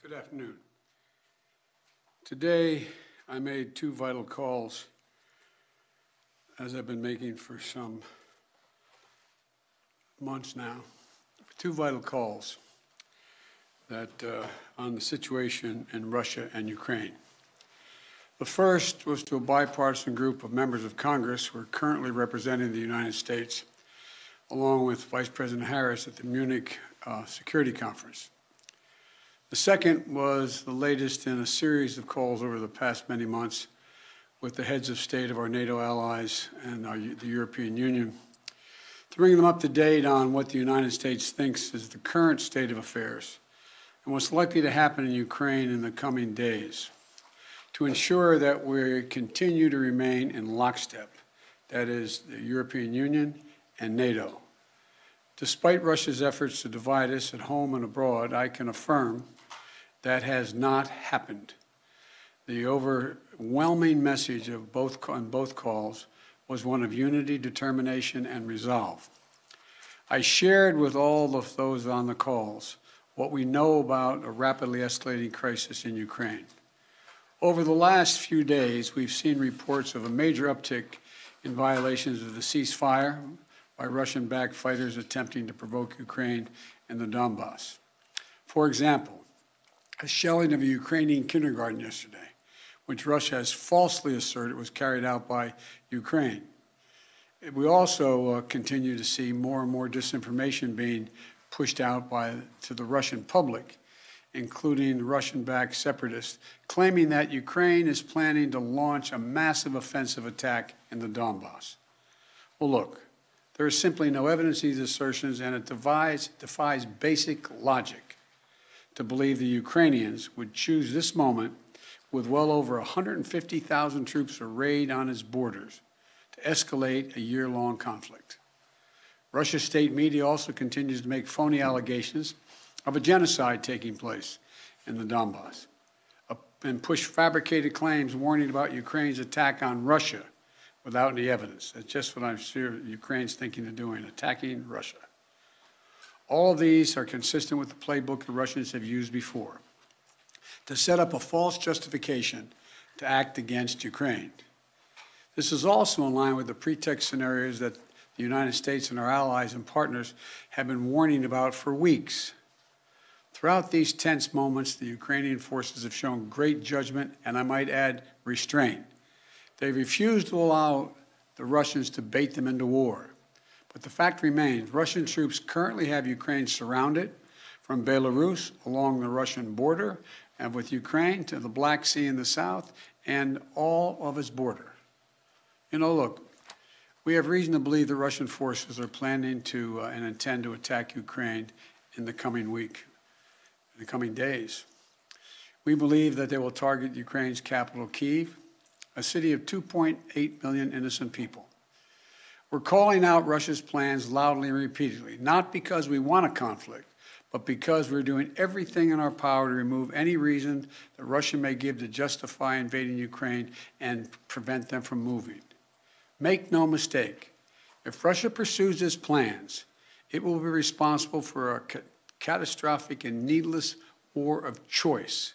Good afternoon. Today, I made two vital calls, as I've been making for some months now. Two vital calls that on the situation in Russia and Ukraine. The first was to a bipartisan group of members of Congress who are currently representing the United States, along with Vice President Harris at the Munich Security Conference. The second was the latest in a series of calls over the past many months with the heads of state of our NATO allies and the European Union to bring them up to date on what the United States thinks is the current state of affairs and what's likely to happen in Ukraine in the coming days, to ensure that we continue to remain in lockstep, that is, the European Union and NATO. Despite Russia's efforts to divide us at home and abroad, I can affirm that has not happened. The overwhelming message of on both calls was one of unity, determination, and resolve. I shared with all of those on the calls what we know about a rapidly escalating crisis in Ukraine. Over the last few days, we've seen reports of a major uptick in violations of the ceasefire by Russian-backed fighters attempting to provoke Ukraine and the Donbass. For example, a shelling of a Ukrainian kindergarten yesterday, which Russia has falsely asserted was carried out by Ukraine. We also continue to see more and more disinformation being pushed out to the Russian public, including Russian-backed separatists, claiming that Ukraine is planning to launch a massive offensive attack in the Donbass. Well, look, there is simply no evidence of these assertions, and it defies basic logic to believe the Ukrainians would choose this moment with well over 150,000 troops arrayed on its borders to escalate a year-long conflict. Russia's state media also continues to make phony allegations of a genocide taking place in the Donbass and push fabricated claims warning about Ukraine's attack on Russia without any evidence. That's just what I'm sure Ukraine's thinking of doing, attacking Russia. All of these are consistent with the playbook the Russians have used before to set up a false justification to act against Ukraine. This is also in line with the pretext scenarios that the United States and our allies and partners have been warning about for weeks. Throughout these tense moments, the Ukrainian forces have shown great judgment and, I might add, restraint. They refused to allow the Russians to bait them into war. But the fact remains, Russian troops currently have Ukraine surrounded from Belarus along the Russian border and with Ukraine to the Black Sea in the south and all of its border. You know, look, we have reason to believe the Russian forces are planning to and intend to attack Ukraine in the coming week, in the coming days. We believe that they will target Ukraine's capital, Kyiv, a city of 2.8 million innocent people. We're calling out Russia's plans loudly and repeatedly, not because we want a conflict, but because we're doing everything in our power to remove any reason that Russia may give to justify invading Ukraine and prevent them from moving. Make no mistake, if Russia pursues its plans, it will be responsible for a catastrophic and needless war of choice.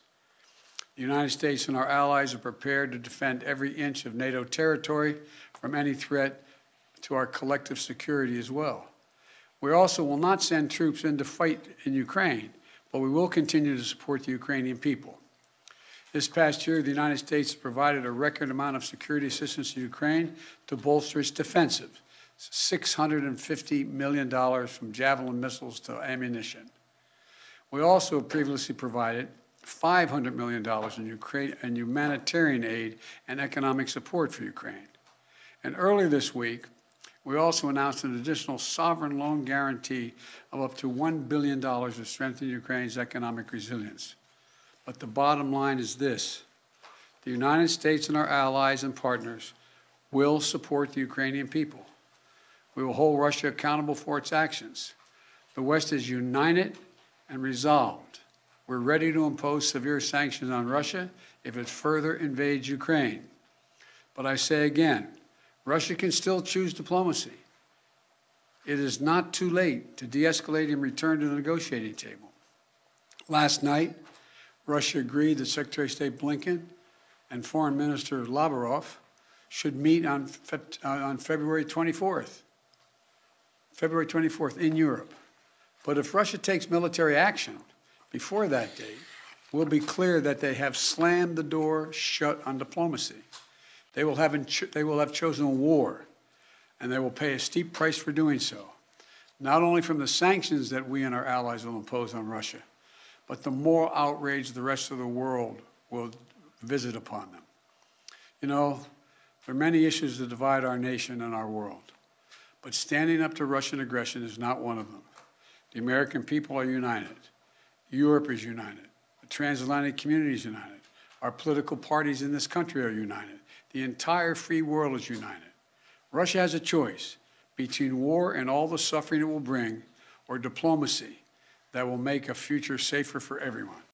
The United States and our allies are prepared to defend every inch of NATO territory from any threat to our collective security as well. We also will not send troops in to fight in Ukraine, but we will continue to support the Ukrainian people. This past year, the United States provided a record amount of security assistance to Ukraine to bolster its defensive, $650 million from Javelin missiles to ammunition. We also previously provided $500 million in humanitarian aid and economic support for Ukraine. And earlier this week, we also announced an additional sovereign loan guarantee of up to $1 billion to strengthen Ukraine's economic resilience. But the bottom line is this: the United States and our allies and partners will support the Ukrainian people. We will hold Russia accountable for its actions. The West is united and resolved. We're ready to impose severe sanctions on Russia if it further invades Ukraine. But I say again, Russia can still choose diplomacy. It is not too late to de-escalate and return to the negotiating table. Last night, Russia agreed that Secretary of State Blinken and Foreign Minister Lavrov should meet on February 24th. February 24th in Europe. But if Russia takes military action before that date, we'll be clear that they have slammed the door shut on diplomacy. They will have chosen war, and they will pay a steep price for doing so, not only from the sanctions that we and our allies will impose on Russia, but the moral outrage the rest of the world will visit upon them. You know, there are many issues that divide our nation and our world, but standing up to Russian aggression is not one of them. The American people are united. Europe is united. The transatlantic community is united. Our political parties in this country are united. The entire free world is united. Russia has a choice between war and all the suffering it will bring, or diplomacy that will make a future safer for everyone.